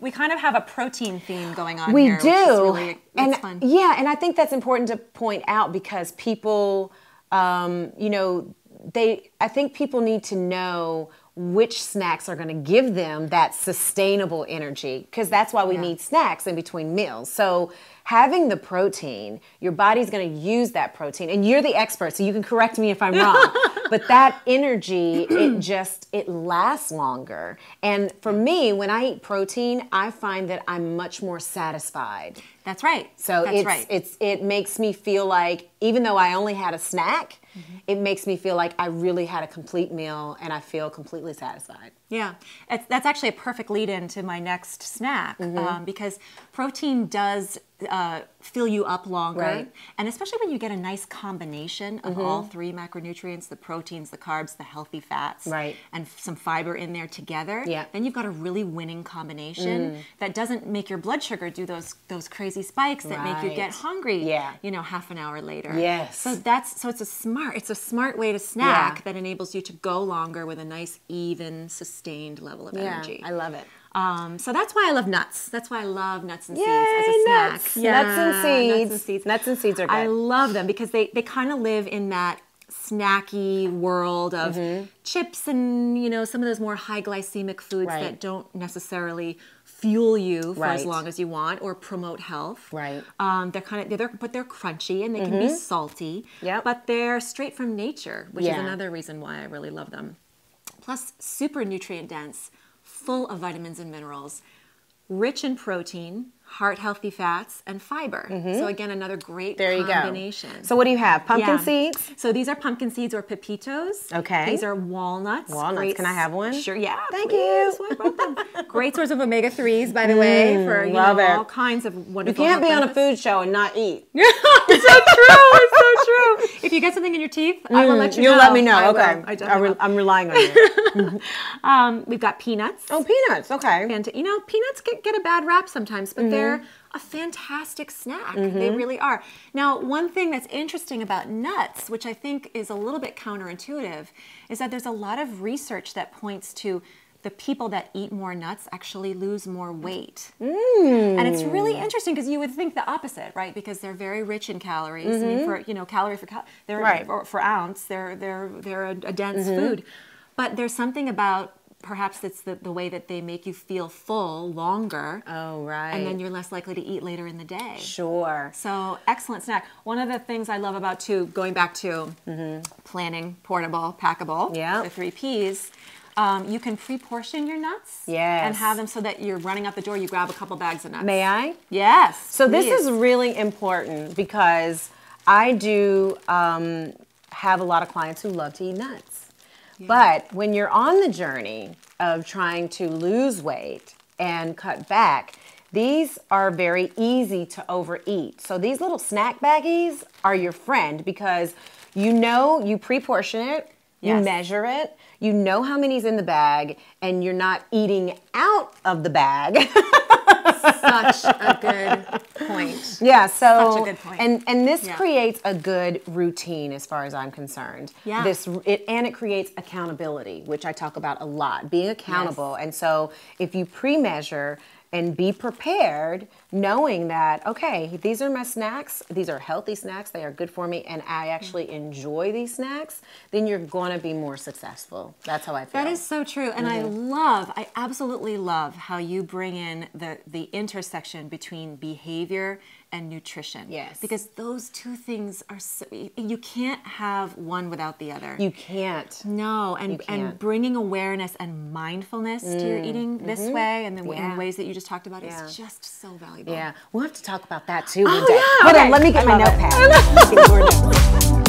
We kind of have a protein theme going on we here. do. Which is really, and fun. Yeah, and I think that's important to point out because people, you know, I think people need to know which snacks are going to give them that sustainable energy, because that's why we need snacks in between meals. So having the protein, your body's going to use that protein, and you're the expert, so you can correct me if I'm wrong, but that energy, it lasts longer. And for me, when I eat protein, I find that I'm much more satisfied. That's right. So it makes me feel like, even though I only had a snack, it makes me feel like I really had a complete meal and I feel completely satisfied. Yeah, that's actually a perfect lead in to my next snack, because protein does fill you up longer. Right. And especially when you get a nice combination of all three macronutrients, the proteins, the carbs, the healthy fats, right, and some fiber in there together, then you've got a really winning combination that doesn't make your blood sugar do those crazy spikes that make you get hungry, you know, half an hour later. Yes. So it's a smart way to snack that enables you to go longer with a nice, even, sustained level of energy. I love it. So that's why I love nuts. That's why I love nuts and seeds as a snack. Nuts. Nuts and seeds. Nuts and seeds are good. I love them because they kind of live in that snacky world of chips and, you know, some of those more high glycemic foods that don't necessarily fuel you for as long as you want or promote health. Right. They're crunchy and they can be salty. But they're straight from nature, which is another reason why I really love them. Plus, super nutrient dense, full of vitamins and minerals, rich in protein, heart-healthy fats, and fiber. So again, another great combination. You go. So what do you have? Pumpkin seeds? So these are pumpkin seeds or pepitos. Okay. These are walnuts. Walnuts. Can I have one? Sure, yeah. Thank you. Great source of omega-3s, by the way, for all kinds of wonderful You can't be on a benefits. food show and not eat. It's so true. It's so true. If you get something in your teeth, I will let you know. You'll let me know. Okay. I'm relying on you. We've got peanuts. Oh, peanuts. Okay. And you know, peanuts get a bad rap sometimes, but they're a fantastic snack. They really are. Now, one thing that's interesting about nuts, which I think is a little bit counterintuitive, is that there's a lot of research that points to the people that eat more nuts actually lose more weight. And it's really interesting because you would think the opposite, right? Because they're very rich in calories. I mean, for for ounce, they're a dense food. But there's something about, perhaps it's the way that they make you feel full longer. Oh, right. And then you're less likely to eat later in the day. Sure. So, excellent snack. One of the things I love about, too, going back to planning, portable, packable, the 3 Ps, you can pre-portion your nuts and have them so that you're running out the door, you grab a couple bags of nuts. May I? Yes. So this is really important because I do have a lot of clients who love to eat nuts. But when you're on the journey of trying to lose weight and cut back, these are very easy to overeat. So these little snack baggies are your friend because you know you pre-portion it, you measure it, you know how many's in the bag, and you're not eating out of the bag. Such a good point. Yeah, so such a good point. And this creates a good routine as far as I'm concerned. Yeah. And it creates accountability, which I talk about a lot, being accountable. And so if you pre-measure and be prepared, knowing that, okay, these are my snacks, these are healthy snacks, they are good for me, and I actually enjoy these snacks, then you're going to be more successful. That's how I feel. That is so true. And I absolutely love how you bring in the intersection between behavior and nutrition. Yes. Because those two things are you can't have one without the other. You can't. No, and bringing awareness and mindfulness to your eating this way and in ways that you just talked about is just so valuable. Yeah, we'll have to talk about that too one day. Hold on, let me get my notepad.